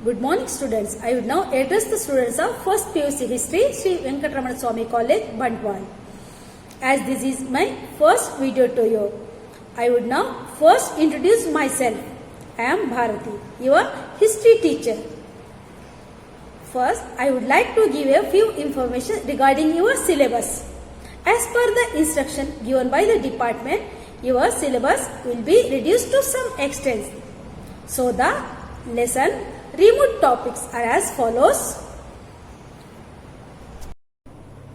Good morning, students. I would now address the students of First PUC History, Sri Venkatramana Swamy College, Bantwal. As this is my first video to you, I would now first introduce myself. I am Bharati, your history teacher. First, I would like to give a few information regarding your syllabus. As per the instruction given by the department, your syllabus will be reduced to some extent. So the lesson removed topics are as follows.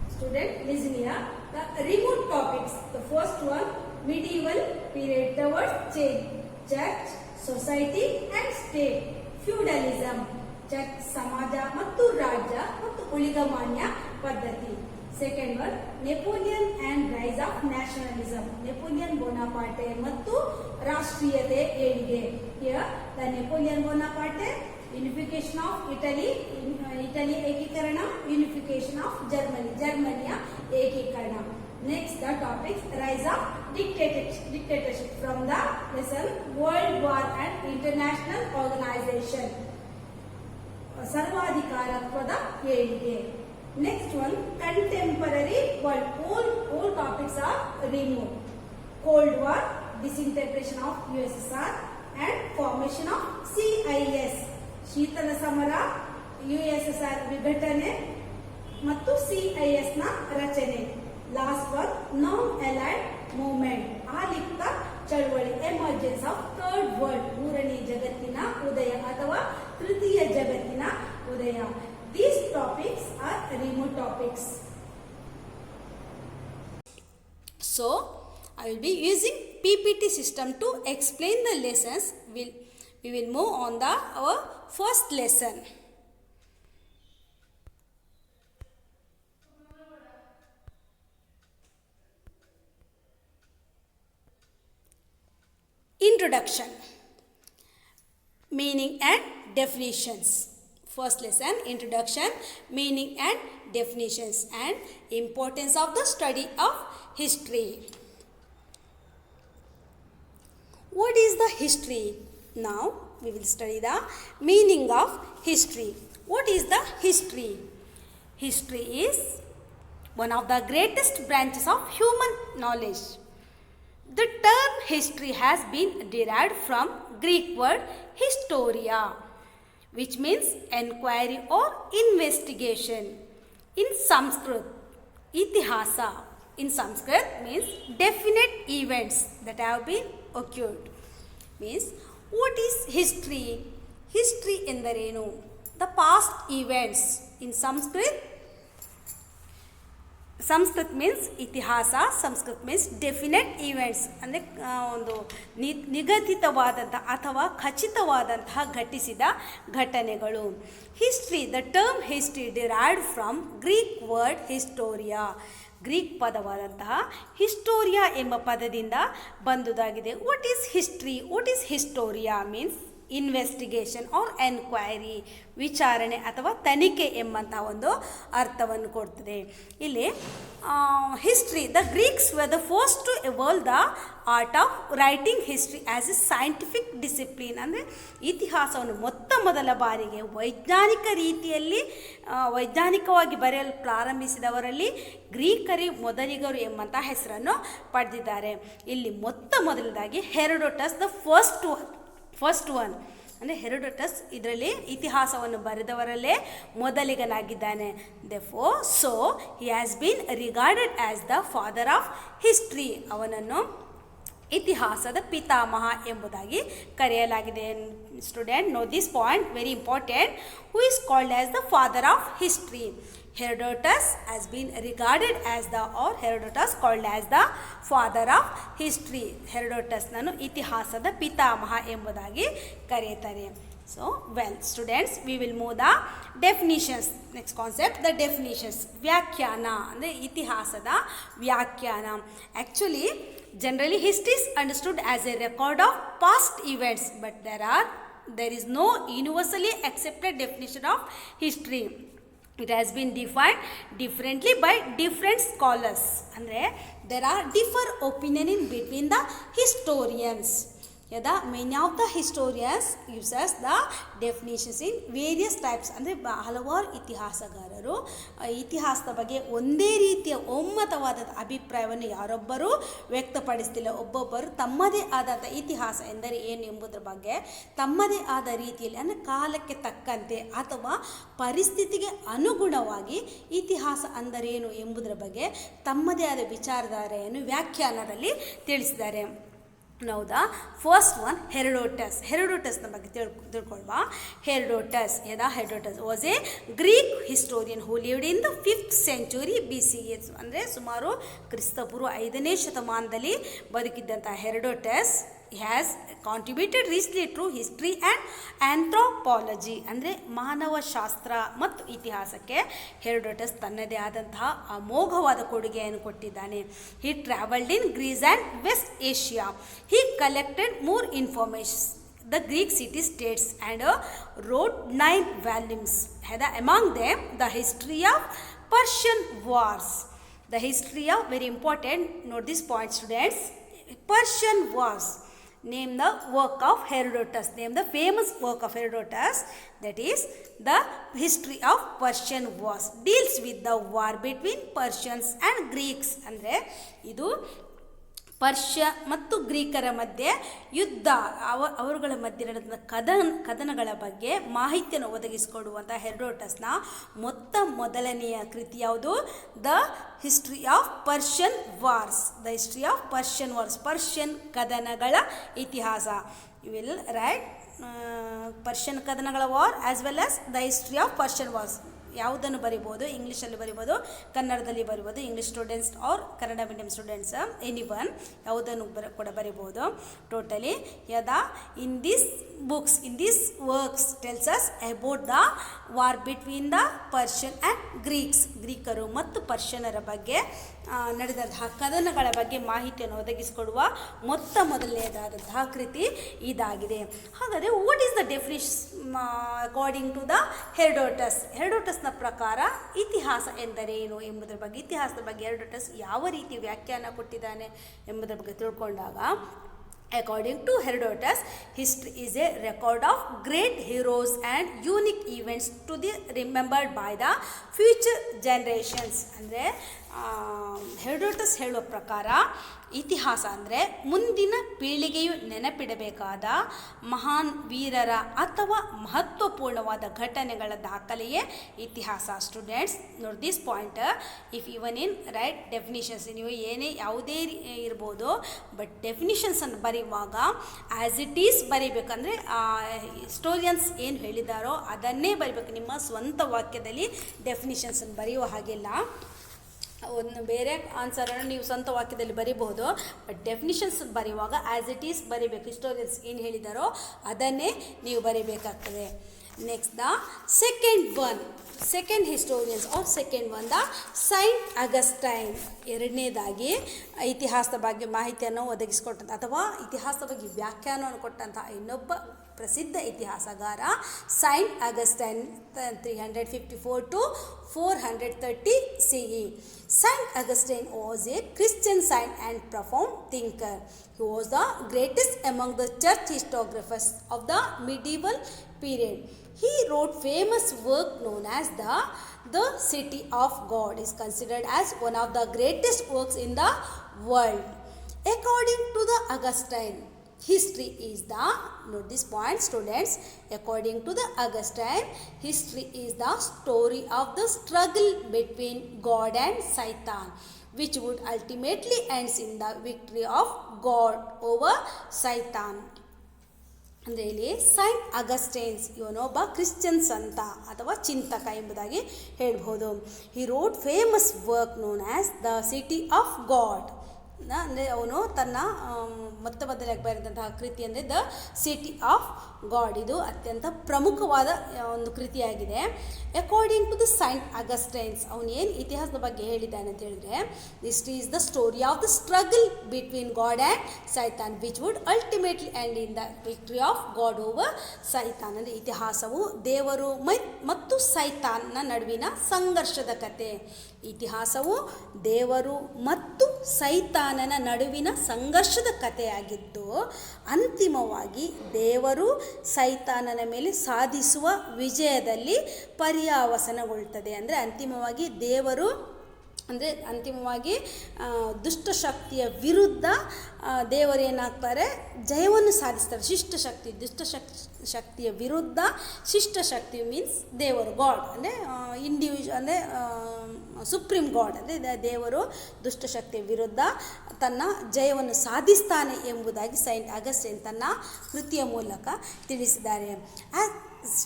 Student, listen here. The removed topics. The first one, medieval period towards change. Church, society and state. Feudalism. Church, ಸಮಾಜ ಮತ್ತು ರಾಜ್ಯ ಮತ್ತು ಉಳಿಗಮಾನ್ಯ ಪದ್ಧತಿ. Second one, Napoleon and rise of nationalism. Napoleon Bonaparte ಮತ್ತು ರಾಷ್ಟ್ರೀಯತೆ ಏಳಿಗೆ. Here, the Napoleon Bonaparte, unification of Italy, Italy ಏಕೀಕರಣ, unification of Germany, Germany ಏಕೀಕರಣ. Next, the topics, rise of dictatorship from the lesson World War and International Organization. ಸರ್ವಾಧಿಕಾರತ್ವದ ಏಳಿಗೆ. Next one, contemporary world. All topics are removed. Cold War, disintegration of USSR and formation of CIS. ಶೀತಲ ಸಮರ, USSR ವಿಘಟನೆ ಮತ್ತು CIS ನ ರಚನೆ. Last one, non-allied movement. ಆಲಿಪ್ತ ಚಳವಳಿ, emergence of third world, ಮೂರನೇ ಜಗತ್ತಿನ ಉದಯ ಅಥವಾ ತೃತೀಯ ಜಗತ್ತಿನ ಉದಯ. These topics are removed topics. So, I will be using PPT system to explain the lessons. We will move on our first lesson. Introduction. Meaning and definitions. First lesson, introduction, meaning and definitions, and importance of the study of history. What is the history? Now we will study the meaning of history. What is the history? History is one of the greatest branches of human knowledge. The term history has been derived from Greek word historia, which means enquiry or investigation. In Sanskrit, itihasa in Sanskrit means definite events that have been occurred. Means what is history? History endarenu? The past events. In Sanskrit means itihasa, Sanskrit means definite events. ಅಂದರೆ ಒಂದು ನಿಗದಿತವಾದಂತಹ ಅಥವಾ ಖಚಿತವಾದಂತಹ ಘಟಿಸಿದ ಘಟನೆಗಳು. History, the term history derived from Greek word historia. Greek ಪದವಾದಂತಹ historia ಎಂಬ ಪದದಿಂದ ಬಂದುದಾಗಿದೆ. What is history? What is historia means investigation or enquiry, ವಿಚಾರಣೆ ಅಥವಾ ತನಿಖೆ ಎಂಬಂತಹ ಒಂದು ಅರ್ಥವನ್ನು ಕೊಡ್ತದೆ. ಇಲ್ಲಿ history, the Greeks were the first to evolve the art of writing history as a scientific discipline. ಅಂದರೆ ಇತಿಹಾಸವನ್ನು ಮೊದಲ ಬಾರಿಗೆ ವೈಜ್ಞಾನಿಕ ರೀತಿಯಲ್ಲಿ ವೈಜ್ಞಾನಿಕವಾಗಿ ಬರೆಯಲು ಪ್ರಾರಂಭಿಸಿದವರಲ್ಲಿ ಗ್ರೀಕರೇ ಮೊದಲಿಗರು ಎಂಬಂಥ ಹೆಸರನ್ನು ಪಡೆದಿದ್ದಾರೆ. ಇಲ್ಲಿ ಮೊದಲದಾಗಿ ಹೆರೋಡೋಟಸ್ ದ ಫಸ್ಟ್ ಒನ್ ಅಂದರೆ ಹೆರೋಡೋಟಸ್ ಇದರಲ್ಲಿ ಇತಿಹಾಸವನ್ನು ಬರೆದವರಲ್ಲೇ ಮೊದಲಿಗನಾಗಿದ್ದಾನೆ. Therefore, so he has been regarded as the father of history. ಅವನನ್ನು ಇತಿಹಾಸದ ಪಿತಾಮಹ ಎಂಬುದಾಗಿ ಕರೆಯಲಾಗಿದೆ. Student, know this point, very important. Who is called as the father of history? Herodotus has been regarded as Herodotus called as the father of history. Herodotus ನನ್ನು ಇತಿಹಾಸದ ಪಿತಾಮಹ ಎಂಬುದಾಗಿ ಕರೆಯುತ್ತಾರೆ. So, well, students, we will move the definitions. Next concept, the definitions. ವ್ಯಾಖ್ಯಾನ ಅಂದರೆ ಇತಿಹಾಸದ ವ್ಯಾಖ್ಯಾನ. Actually, generally history is understood as a record of past events, but there is no universally accepted definition of history. It has been defined differently by different scholars. ಅಂದರೆ there are differ opinion in between the historians. ಯದಾ many of the historians uses the definitions in various types. ಅಂದರೆ ಹಲವಾರು ಇತಿಹಾಸಗಾರರು ಇತಿಹಾಸದ ಬಗ್ಗೆ ಒಂದೇ ರೀತಿಯ ಒಮ್ಮತವಾದ ಅಭಿಪ್ರಾಯವನ್ನು ಯಾರೊಬ್ಬರೂ ವ್ಯಕ್ತಪಡಿಸ್ತಿಲ್ಲ. ಒಬ್ಬೊಬ್ಬರು ತಮ್ಮದೇ ಆದಂಥ ಇತಿಹಾಸ ಎಂದರೆ ಏನು ಎಂಬುದರ ಬಗ್ಗೆ ತಮ್ಮದೇ ಆದ ರೀತಿಯಲ್ಲಿ, ಅಂದರೆ ಕಾಲಕ್ಕೆ ತಕ್ಕಂತೆ ಅಥವಾ ಪರಿಸ್ಥಿತಿಗೆ ಅನುಗುಣವಾಗಿ ಇತಿಹಾಸ ಅಂದರೇನು ಎಂಬುದರ ಬಗ್ಗೆ ತಮ್ಮದೇ ಆದ ವಿಚಾರಧಾರೆಯನ್ನು ವ್ಯಾಖ್ಯಾನದಲ್ಲಿ ತಿಳಿಸಿದ್ದಾರೆ. Now the first one, Herodotus. Herodotusನ ಬಗ್ಗೆ ತಿಳ್ಕೊಳ್ವಾ. Herodotus was a Greek historian who lived in the 5th century BCE. ಅಂದರೆ ಸುಮಾರು ಕ್ರಿಸ್ತಪೂರ್ವ 5ನೇ ಶತಮಾನದಲ್ಲಿ ಬದುಕಿದ್ದಂಥ Herodotus has contributed richly to history and anthropology. ಅಂದರೆ ಮಾನವಶಾಸ್ತ್ರ ಮತ್ತು ಇತಿಹಾಸಕ್ಕೆ ಹೆರೋಡೋಟಸ್ ತನ್ನದೇ ಆದಂತಹ ಅಮೋಘವಾದ ಕೊಡುಗೆಯನ್ನು ಕೊಟ್ಟಿದ್ದಾನೆ. He traveled in Greece and West Asia. He collected more information the Greek city-states and wrote 9 volumes. Among them, the history of Persian wars. The history of, very important, note this point students, Persian wars. Name the work of Herodotus. Name the famous work of Herodotus, that is the history of Persian wars. Deals with the war between Persians and Greeks. ಅಂದರೆ ಇದು Persia ಮತ್ತು ಗ್ರೀಕರ ಮಧ್ಯೆ ಯುದ್ಧ, ಅವರುಗಳ ಮಧ್ಯೆ ನಡೆದ ಕದನಗಳ ಬಗ್ಗೆ ಮಾಹಿತಿಯನ್ನು ಒದಗಿಸಿಕೊಡುವಂಥ ಹೆರೋಡೋಟಸ್ನ ಮೊದಲನೆಯ ಕೃತಿ ಯಾವುದು? The history of Persian wars. The history of Persian wars, Persian ಕದನಗಳ ಇತಿಹಾಸ. ಯು ವಿಲ್ ರೈಟ್ ಪರ್ಷಿಯನ್ ಕದನಗಳ war as well as the history of Persian wars. ಯಾವುದನ್ನು ಬರಿಬೋದು? ಇಂಗ್ಲೀಷಲ್ಲಿ ಬರಿಬೋದು, ಕನ್ನಡದಲ್ಲಿ ಬರಿಬೋದು. English students or Kannada medium students anyone ಯಾವುದನ್ನು ಕೂಡ ಬರಿಬೋದು. ಟೋಟಲಿ ಯದಾ in this books, in this works tells us about the war between the Persian and Greeks. ಗ್ರೀಕರು ಮತ್ತು ಪರ್ಷಿಯನರ ಬಗ್ಗೆ ನಡೆದಂತಹ ಕದನಗಳ ಬಗ್ಗೆ ಮಾಹಿತಿಯನ್ನು ಒದಗಿಸಿಕೊಡುವ ಮೊದಲನೇದಾದಂತಹ ಕೃತಿ ಇದಾಗಿದೆ. ಹಾಗಾದರೆ what is the definition according to the Herodotus? ಹೆರೋಡೋಟಸ್ನ ಪ್ರಕಾರ ಇತಿಹಾಸ ಎಂದರೇನು ಎಂಬುದರ ಬಗ್ಗೆ, ಇತಿಹಾಸದ ಬಗ್ಗೆ ಹೆರೋಡೋಟಸ್ ಯಾವ ರೀತಿ ವ್ಯಾಖ್ಯಾನ ಕೊಟ್ಟಿದ್ದಾನೆ ಎಂಬುದರ ಬಗ್ಗೆ ತಿಳ್ಕೊಂಡಾಗ, according to Herodotus, history is a record of great heroes and unique events to be remembered by the future generations. ಅಂದರೆ ಹೆರೋಡೋಟಸ್ ಹೇಳುವ ಪ್ರಕಾರ ಇತಿಹಾಸ ಅಂದರೆ ಮುಂದಿನ ಪೀಳಿಗೆಯು ನೆನಪಿಡಬೇಕಾದ ಮಹಾನ್ ವೀರರ ಅಥವಾ ಮಹತ್ವಪೂರ್ಣವಾದ ಘಟನೆಗಳ ದಾಖಲೆಯೇ ಇತಿಹಾಸ. Students note this point. If even in right definitions, ನೀವು ಯಾವುದೇ ಇರ್ಬೋದು, ಬಟ್ ಡೆಫಿನಿಷನ್ಸನ್ನು ಬರೆಯುವಾಗ ಆ್ಯಸ್ ಇಟ್ ಈಸ್ ಬರೀಬೇಕಂದ್ರೆ ಹಿಸ್ಟೋರಿಯನ್ಸ್ ಏನು ಹೇಳಿದಾರೋ ಅದನ್ನೇ ಬರೀಬೇಕು. ನಿಮ್ಮ ಸ್ವಂತ ವಾಕ್ಯದಲ್ಲಿ ಡೆಫಿನಿಷನ್ಸನ್ನು ಬರೆಯುವ ಹಾಗಿಲ್ಲ. ಒಂದು ಬೇರೆ ಆನ್ಸರನ್ನು ನೀವು ಸ್ವಂತ ವಾಕ್ಯದಲ್ಲಿ ಬರೀಬಹುದು, ಬಟ್ ಡೆಫಿನಿಷನ್ಸ್ ಬರೆಯುವಾಗ ಆ್ಯಸ್ ಇಟ್ ಈಸ್ ಬರೀಬೇಕು. ಹಿಸ್ಟೋರಿಯನ್ಸ್ ಏನು ಹೇಳಿದಾರೋ ಅದನ್ನೇ ನೀವು ಬರೀಬೇಕಾಗ್ತದೆ. Next the second historians are second one the Saint Augustine. ಎರಡನೇದಾಗಿ ಇತಿಹಾಸದ ಬಗ್ಗೆ ಮಾಹಿತಿಯನ್ನು ಒದಗಿಸಿಕೊಟ್ಟಂಥ ಅಥವಾ ಇತಿಹಾಸದ ಬಗ್ಗೆ ವ್ಯಾಖ್ಯಾನವನ್ನು ಕೊಟ್ಟಂಥ ಇನ್ನೊಬ್ಬ ಪ್ರಸಿದ್ಧ ಇತಿಹಾಸಗಾರ Saint Augustine, 354 to 430 CE. Saint Augustine was a Christian saint and profound thinker. He was the greatest among the church historiographers of the medieval period. He wrote famous work known as the City of God. Is considered as one of the greatest works in the world. According to the Augustine, history is the, note this point students, according to the Augustine, history is the story of the struggle between God and Satan, which would ultimately ends in the victory of God over Satan. ಅಂದರೆ ಇಲ್ಲಿ Saint ಅಗಸ್ಟೈನ್ಸ್ ಇವನೊಬ್ಬ Christian ಸಂತ ಅಥವಾ ಚಿಂತಕ ಎಂಬುದಾಗಿ ಹೇಳ್ಬೋದು. ಹಿ wrote famous work known as the city of god. ಅಂದರೆ ಅವನು ತನ್ನ ಮೊದಲಾಗಿ ಬರೆದಂತಹ ಕೃತಿ ಅಂದರೆ ದ ಸಿಟಿ ಆಫ್ ಗಾಡ್. ಇದು ಅತ್ಯಂತ ಪ್ರಮುಖವಾದ ಒಂದು ಕೃತಿಯಾಗಿದೆ. According to the Saint Augustine's, ಅವನು ಏನು ಇತಿಹಾಸದ ಬಗ್ಗೆ ಹೇಳಿದ್ದಾನೆ ಅಂತ ಹೇಳಿದ್ರೆ, this is the story of the struggle between God and Satan which would ultimately end in the victory of God over Satan. ಅಂದರೆ ಇತಿಹಾಸವು ದೇವರು ಮತ್ತು ಸೈತಾನ್ನ ನಡುವಿನ ಸಂಘರ್ಷದ ಕತೆ. ಇತಿಹಾಸವು ದೇವರು ಮತ್ತು ಸೈತಾನನ ನಡುವಿನ ಸಂಘರ್ಷದ ಕಥೆಯಾಗಿದ್ದು, ಅಂತಿಮವಾಗಿ ದೇವರು ಸೈತಾನನ ಮೇಲೆ ಸಾಧಿಸುವ ವಿಜಯದಲ್ಲಿ ಪರ್ಯಾವಸನಗೊಳ್ಳುತ್ತದೆ. ಅಂದರೆ ಅಂತಿಮವಾಗಿ ದುಷ್ಟಶಕ್ತಿಯ ವಿರುದ್ಧ ದೇವರು ಏನಾಗ್ತಾರೆ, ಜಯವನ್ನು ಸಾಧಿಸ್ತಾರೆ. ಶಕ್ತಿಯ ವಿರುದ್ಧ ಶಿಷ್ಟಶಕ್ತಿ ಮೀನ್ಸ್ ದೇವರು, ಗಾಡ್ ಅಂದರೆ ಅಂದರೆ ಸುಪ್ರೀಂ ಗಾಡ್ ಅಂದರೆ ದೇವರು ದುಷ್ಟಶಕ್ತಿಯ ವಿರುದ್ಧ ತನ್ನ ಜಯವನ್ನು ಸಾಧಿಸ್ತಾನೆ ಎಂಬುದಾಗಿ ಸೈಂಟ್ ಅಗಸ್ಟೈನ್ ತನ್ನ ಕೃತಿಯ ಮೂಲಕ ತಿಳಿಸಿದ್ದಾರೆ.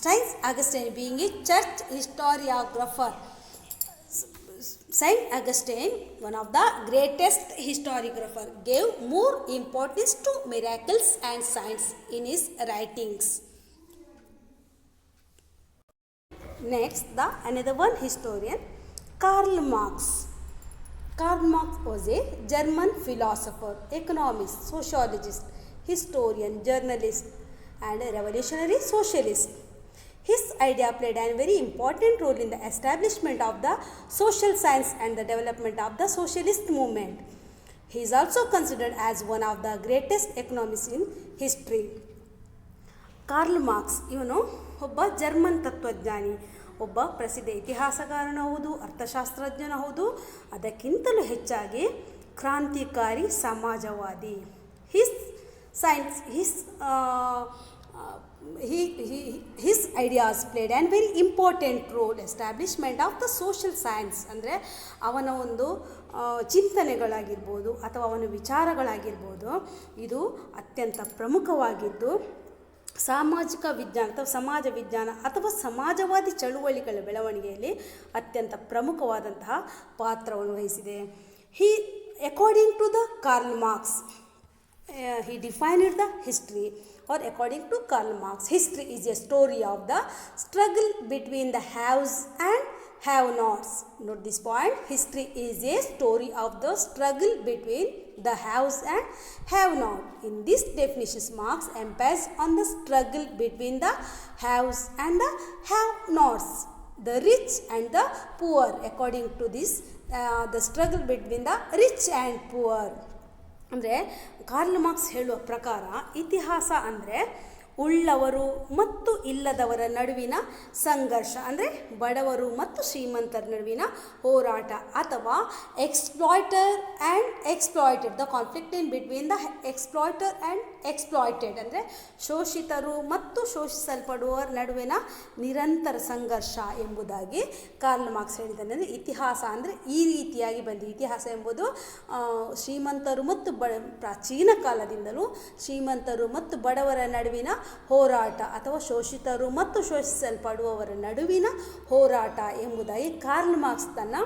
Saint Augustine being a church historiographer, Saint Augustine, one of the greatest historiographer, gave more importance to miracles and signs in his writings. Next, another one historian, Karl Marx. Karl Marx was a German philosopher, economist, sociologist, historian, journalist, and a revolutionary socialist. His idea played a very important role in the establishment of the social science and the development of the socialist movement. He is also considered as one of the greatest economists in history. Karl Marx ಇವನು ಒಬ್ಬ German ತತ್ವಜ್ಞಾನಿ, ಒಬ್ಬ ಪ್ರಸಿದ್ಧ ಇತಿಹಾಸಕಾರನೂ ಹೌದು, ಅರ್ಥಶಾಸ್ತ್ರಜ್ಞನೂ ಹೌದು, ಅದಕ್ಕಿಂತಲೂ ಹೆಚ್ಚಾಗಿ ಕ್ರಾಂತಿಕಾರಿ ಸಮಾಜವಾದಿ. His ideas played a very important role establishment of the social science. ಅಂದರೆ ಅವನ ಒಂದು ಚಿಂತನೆಗಳಾಗಿರ್ಬೋದು ಅಥವಾ ಅವನ ವಿಚಾರಗಳಾಗಿರ್ಬೋದು, ಇದು ಅತ್ಯಂತ ಪ್ರಮುಖವಾಗಿದ್ದು ಸಾಮಾಜಿಕ ವಿಜ್ಞಾನ ಅಥವಾ ಸಮಾಜ ವಿಜ್ಞಾನ ಅಥವಾ ಸಮಾಜವಾದಿ ಚಳುವಳಿಗಳ ಬೆಳವಣಿಗೆಯಲ್ಲಿ ಅತ್ಯಂತ ಪ್ರಮುಖವಾದಂತಹ ಪಾತ್ರವನ್ನು ವಹಿಸಿದೆ. According to the Karl Marx, he defined the history, or according to Karl Marx, history is a story of the struggle between the haves and have-nots. Note this point, history is a story of the struggle between the haves and have-not. In this definition, Marx emphasized on the struggle between the haves and the have-nots, the rich and the poor. According to this, the struggle between the rich and poor. ಅಂದರೆ Karl marks ಹೇಳುವ ಪ್ರಕಾರ ಇತಿಹಾಸ ಅಂದರೆ ಉಳ್ಳವರು ಮತ್ತು ಇಲ್ಲದವರ ನಡುವಿನ ಸಂಘರ್ಷ, ಅಂದರೆ ಬಡವರು ಮತ್ತು ಶ್ರೀಮಂತರ ನಡುವಿನ ಹೋರಾಟ, ಅಥವಾ exploiter and exploited, the conflict in between the exploiter and exploited, ಅಂದರೆ ಶೋಷಿತರು ಮತ್ತು ಶೋಷಿಸಲ್ಪಡುವವರ ನಡುವಿನ ನಿರಂತರ ಸಂಘರ್ಷ ಎಂಬುದಾಗಿ ಕಾರ್ಲ್ ಮಾರ್ಕ್ಸ್ ಹೇಳಿದ್ದಾನೆ. ಅಂದರೆ ಇತಿಹಾಸ ಅಂದರೆ ಈ ರೀತಿಯಾಗಿ ಬಂದಿದೆ. ಇತಿಹಾಸ ಎಂಬುದು ಶ್ರೀಮಂತರು ಮತ್ತು ಪ್ರಾಚೀನ ಕಾಲದಿಂದಲೂ ಶ್ರೀಮಂತರು ಮತ್ತು ಬಡವರ ನಡುವಿನ ಹೋರಾಟ ಅಥವಾ ಶೋಷಿತರು ಮತ್ತು ಶೋಷಿಸಲ್ಪಡುವವರ ನಡುವಿನ ಹೋರಾಟ ಎಂಬುದಾಗಿ ಕಾರ್ಲ್ ಮಾರ್ಕ್ಸ್ ತನ್ನ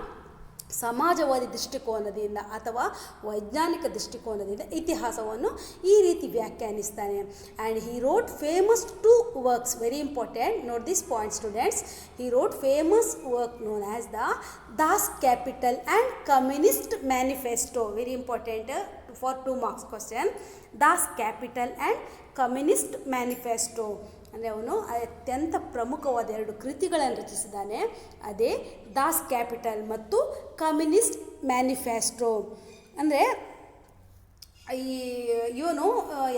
ಸಮಾಜವಾದಿ ದೃಷ್ಟಿಕೋನದಿಂದ ಅಥವಾ ವೈಜ್ಞಾನಿಕ ದೃಷ್ಟಿಕೋನದಿಂದ ಇತಿಹಾಸವನ್ನು ಈ ರೀತಿ ವ್ಯಾಖ್ಯಾನಿಸ್ತಾನೆ. And he wrote famous 2 works, very important, note this point students. He wrote famous work known as the Das Capital and Communist Manifesto, very important for 2 marks question. Das Capital and Communist Manifesto ಅಂದರೆ ಅವನು ಅತ್ಯಂತ ಪ್ರಮುಖವಾದ 2 ಕೃತಿಗಳನ್ನು ರಚಿಸಿದ್ದಾನೆ. ಅದೇ Das Capital ಮತ್ತು Communist Manifesto. ಅಂದರೆ ಇವನು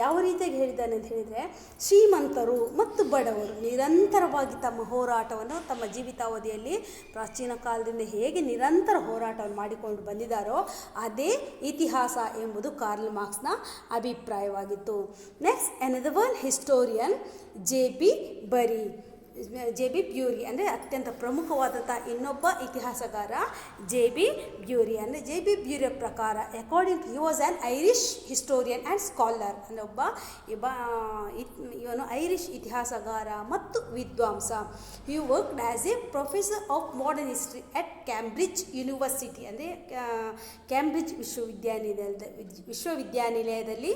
ಯಾವ ರೀತಿಯಾಗಿ ಹೇಳಿದ್ದಾನೆ ಅಂತ ಹೇಳಿದರೆ, ಶ್ರೀಮಂತರು ಮತ್ತು ಬಡವರು ನಿರಂತರವಾಗಿ ತಮ್ಮ ಹೋರಾಟವನ್ನು ತಮ್ಮ ಜೀವಿತಾವಧಿಯಲ್ಲಿ ಪ್ರಾಚೀನ ಕಾಲದಿಂದ ಹೇಗೆ ನಿರಂತರ ಹೋರಾಟವನ್ನು ಮಾಡಿಕೊಂಡು ಬಂದಿದ್ದಾರೋ ಅದೇ ಇತಿಹಾಸ ಎಂಬುದು ಕಾರ್ಲ್ ಮಾರ್ಕ್ಸ್ನ ಅಭಿಪ್ರಾಯವಾಗಿತ್ತು. Next, another one historian, J.P. Bury. J B Bury ಅಂದರೆ ಅತ್ಯಂತ ಪ್ರಮುಖವಾದಂಥ ಇನ್ನೊಬ್ಬ ಇತಿಹಾಸಗಾರ ಜೆ ಬಿ ಬ್ಯೂರಿ. ಅಂದರೆ ಜೆ ಬಿ ಬ್ಯೂರಿಯ ಪ್ರಕಾರ according he was an Irish historian and scholar. ಅಂದರೆ ಇವನು ಐರಿಷ್ ಇತಿಹಾಸಗಾರ ಮತ್ತು ವಿದ್ವಾಂಸ. He worked as a professor of modern history at Cambridge University. ಅಂದರೆ ಕ್ಯಾಂಬ್ರಿಡ್ಜ್ ವಿಶ್ವವಿದ್ಯಾನಿಲಯದಲ್ಲಿ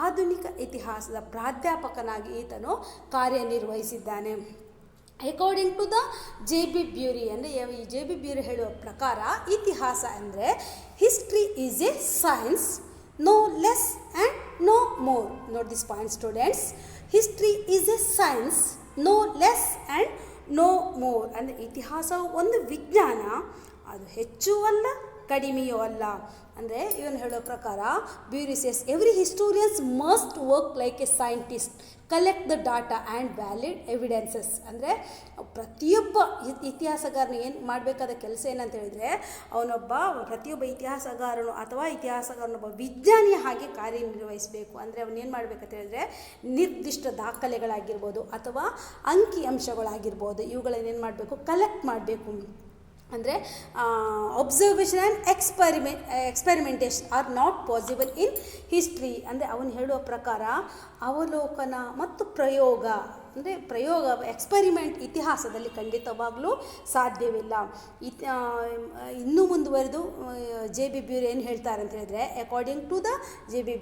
ಆಧುನಿಕ ಇತಿಹಾಸದ ಪ್ರಾಧ್ಯಾಪಕನಾಗಿ ಈತನು ಕಾರ್ಯನಿರ್ವಹಿಸಿದ್ದಾನೆ. According to the J B Bury, ಅಂದರೆ ಈ ಜೆ ಬಿ ಬ್ಯೂರಿ ಹೇಳುವ ಪ್ರಕಾರ ಇತಿಹಾಸ ಅಂದರೆ history is a science, no less and no more. Note this point students. History is a science, no less and no more. ಅಂದರೆ ಇತಿಹಾಸ ಒಂದು ವಿಜ್ಞಾನ, ಅದು ಹೆಚ್ಚು ಅಲ್ಲ ಕಡಿಮೆಯೂ ಅಲ್ಲ. ಅಂದರೆ ಇವನು ಹೇಳೋ ಪ್ರಕಾರ Bury says every historians must work like A scientist, collect the data and valid evidences. ಅಂದರೆ ಪ್ರತಿಯೊಬ್ಬ ಇತಿಹಾಸಗಾರನು ಏನು ಮಾಡಬೇಕಾದ ಕೆಲಸ ಏನಂತ ಹೇಳಿದರೆ, ಪ್ರತಿಯೊಬ್ಬ ಇತಿಹಾಸಗಾರನು ಅಥವಾ ಇತಿಹಾಸಗಾರನೊಬ್ಬ ವಿಜ್ಞಾನಿಯ ಹಾಗೆ ಕಾರ್ಯನಿರ್ವಹಿಸಬೇಕು. ಅಂದರೆ ಅವನೇನು ಮಾಡಬೇಕಂತ ಹೇಳಿದ್ರೆ ನಿರ್ದಿಷ್ಟ ದಾಖಲೆಗಳಾಗಿರ್ಬೋದು ಅಥವಾ ಅಂಕಿ ಅಂಶಗಳಾಗಿರ್ಬೋದು, ಇವುಗಳನ್ನೇನು ಮಾಡಬೇಕು, ಕಲೆಕ್ಟ್ ಮಾಡಬೇಕು. ಅಂದರೆ observation and experimentation are not possible in history. ಅಂದರೆ ಅವನು ಹೇಳುವ ಪ್ರಕಾರ ಅವಲೋಕನ ಮತ್ತು ಪ್ರಯೋಗ, ಅಂದರೆ ಎಕ್ಸ್ಪೆರಿಮೆಂಟ್ ಇತಿಹಾಸದಲ್ಲಿ ಖಂಡಿತವಾಗಲೂ ಸಾಧ್ಯವಿಲ್ಲ. ಇನ್ನೂ ಮುಂದುವರೆದು ಜೆ ಬಿ ಬ್ಯೂರಿ ಏನು ಹೇಳ್ತಾರೆ ಅಂತ ಹೇಳಿದ್ರೆ, according to the J B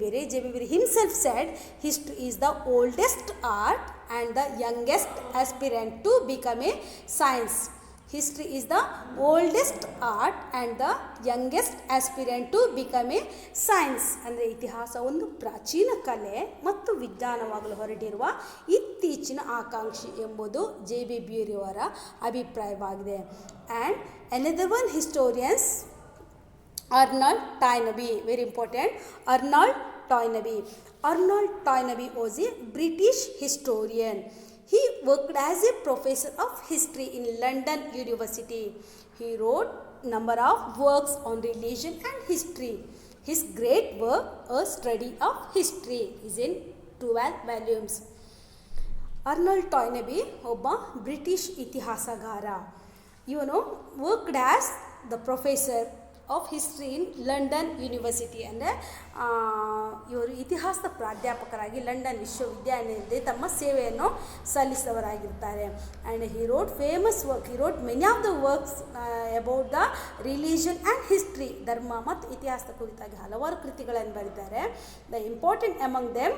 Bury himself said history is the oldest art and the youngest aspirant to become a science. History is the oldest art and the youngest aspirant to become a science. ಅಂದರೆ ಇತಿಹಾಸ ಒಂದು ಪ್ರಾಚೀನ ಕಲೆ ಮತ್ತು ವಿಜ್ಞಾನವಾಗಲು ಹೊರಟಿರುವ ಇತ್ತೀಚಿನ ಆಕಾಂಕ್ಷಿ ಎಂಬುದು J B ಬ್ಯೂರಿಯವರ ಅಭಿಪ್ರಾಯವಾಗಿದೆ. And another one historians Arnold Toynbee, very important. Arnold Toynbee was a British historian. He worked as a professor of history in London University. He wrote number of works on religion and history. His great work, A Study of History, is in 12 volumes. Arnold Toynbee ಒಬ್ಬ British ಇತಿಹಾಸಗಾರ. ಇವನು worked as the professor of history in London University. ಅಂದರೆ ಇವರು ಇತಿಹಾಸದ ಪ್ರಾಧ್ಯಾಪಕರಾಗಿ London ವಿಶ್ವವಿದ್ಯಾನಿಲಯದಲ್ಲಿ ತಮ್ಮ ಸೇವೆಯನ್ನು ಸಲ್ಲಿಸಿದವರಾಗಿರ್ತಾರೆ. And he wrote many of the works about the religion and history. ಧರ್ಮ ಮತ್ತು ಇತಿಹಾಸದ ಕುರಿತಾಗಿ ಹಲವಾರು ಕೃತಿಗಳನ್ನು ಬರೆದಿದ್ದಾರೆ. The important among them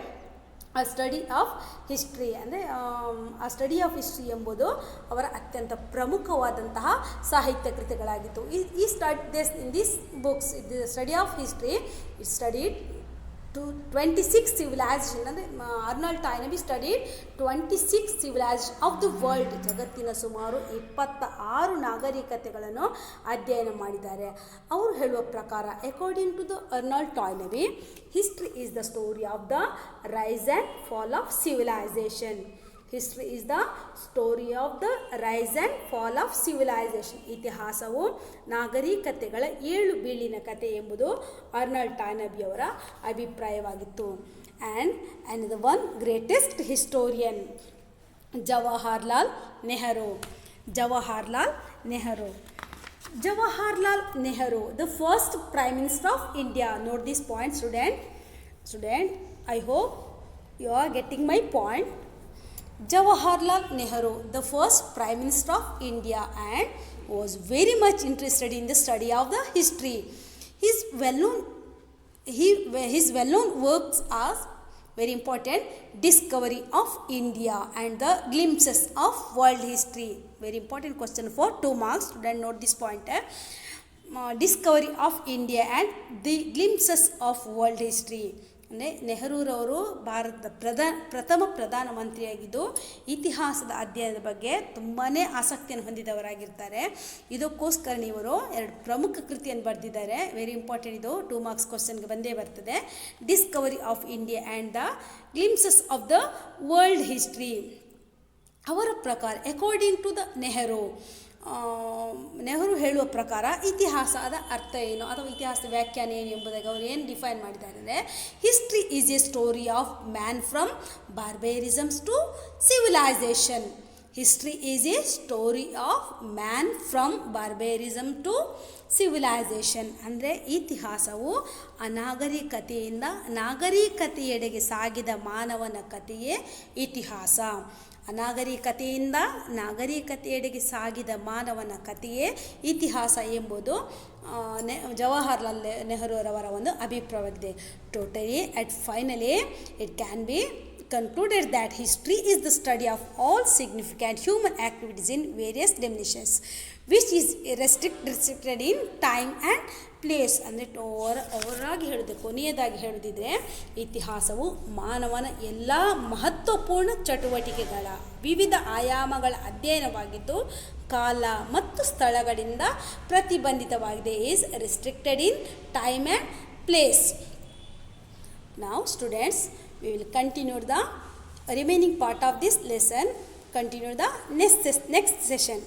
a study of history. ಅಂದರೆ ಆ ಸ್ಟಡಿ ಆಫ್ ಹಿಸ್ಟ್ರಿ ಎಂಬುದು ಅವರ ಅತ್ಯಂತ ಪ್ರಮುಖವಾದಂತಹ ಸಾಹಿತ್ಯ ಕೃತಿಗಳಾಗಿತ್ತು. In this books the study of history it studied 26 civilization. ಅಂದರೆ Arnold Toynbee studied 26 civilization of the world. ಜಗತ್ತಿನ ಸುಮಾರು 26 ನಾಗರಿಕತೆಗಳನ್ನು ಅಧ್ಯಯನ ಮಾಡಿದ್ದಾರೆ. ಅವರು ಹೇಳುವ ಪ್ರಕಾರ according to the Arnold Toynbee history is the story of the rise and fall of civilisation. History is the story of the rise and fall of civilisation. ಇತಿಹಾಸವು ನಾಗರಿಕತೆಗಳ ಏಳು ಬೀಳಿನ ಕತೆ ಎಂಬುದು ಅರ್ನಾಲ್ಡ್ ಟಾಯ್ನಬಿಯವರ ಅಭಿಪ್ರಾಯವಾಗಿತ್ತು. And the one greatest historian Jawaharlal Nehru, the first Prime Minister of India. Note this point, student. I hope you are getting my point. Jawaharlal Nehru, the first Prime Minister of India, and was very much interested in the study of the history. His well-known works are very important: Discovery of India and the Glimpses of World History. Very important question for 2 marks. Student, note this point. Discovery of India and the Glimpses of World History. ಅಂದರೆ ನೆಹರೂರವರು ಭಾರತದ ಪ್ರಥಮ ಪ್ರಧಾನಮಂತ್ರಿಯಾಗಿದ್ದು ಇತಿಹಾಸದ ಅಧ್ಯಯನದ ಬಗ್ಗೆ ತುಂಬಾ ಆಸಕ್ತಿಯನ್ನು ಹೊಂದಿದವರಾಗಿರ್ತಾರೆ. ಇದಕ್ಕೋಸ್ಕರ ಇವರು 2 ಪ್ರಮುಖ ಕೃತಿಯನ್ನು ಬರೆದಿದ್ದಾರೆ. ವೆರಿ ಇಂಪಾರ್ಟೆಂಟ್, ಇದು 2 ಮಾರ್ಕ್ಸ್ ಕ್ವಶನ್ಗೆ ಬಂದೇ ಬರ್ತದೆ. Discovery of India and the glimpses of the world history. ಅವರ ಪ್ರಕಾರ ಅಕಾರ್ಡಿಂಗ್ ಟು ದ ನೆಹರು ಹೇಳುವ ಪ್ರಕಾರ ಇತಿಹಾಸದ ಅರ್ಥ ಏನು ಅಥವಾ ಇತಿಹಾಸದ ವ್ಯಾಖ್ಯಾನ ಏನು ಎಂಬುದಾಗಿ ಅವರು ಏನು ಡಿಫೈನ್ ಮಾಡಿದ್ದಾರೆ ಅಂದರೆ, history is a story of man from barbarisms to civilisation. History is a story of man from barbarism to civilisation. ಅಂದರೆ ಇತಿಹಾಸವು ಅನಾಗರಿಕತೆಯಿಂದ ನಾಗರಿಕತೆಯೆಡೆಗೆ ಸಾಗಿದ ಮಾನವನ ಕಥೆಯೇ ಇತಿಹಾಸ. ಅನಾಗರಿಕತೆಯಿಂದ ನಾಗರಿಕತೆಯೆಡೆಗೆ ಸಾಗಿದ ಮಾನವನ ಕಥೆಯೇ ಇತಿಹಾಸ ಎಂಬುದು ಜವಾಹರ್ಲಾಲ್ ನೆಹರೂರವರ ಒಂದು ಅಭಿಪ್ರಾಯವಾಗಿದೆ. Totally at finally it can be concluded that history is the study of all significant human activities in various dimensions, which is restricted in time and place. ಅಂದರೆ ಓವರಾಗಿ ಹೇಳಿದೆ, ಕೊನೆಯದಾಗಿ ಹೇಳುತ್ತಿದ್ದರೆ ಇತಿಹಾಸವು ಮಾನವನ ಎಲ್ಲ ಮಹತ್ವಪೂರ್ಣ ಚಟುವಟಿಕೆಗಳ ವಿವಿಧ ಆಯಾಮಗಳ ಅಧ್ಯಯನವಾಗಿದ್ದು ಕಾಲ ಮತ್ತು ಸ್ಥಳಗಳಿಂದ ಪ್ರತಿಬಂಧಿತವಾಗಿದೆ. Is restricted in time and place. Now students, we will continue the remaining part of this lesson, continue the next session.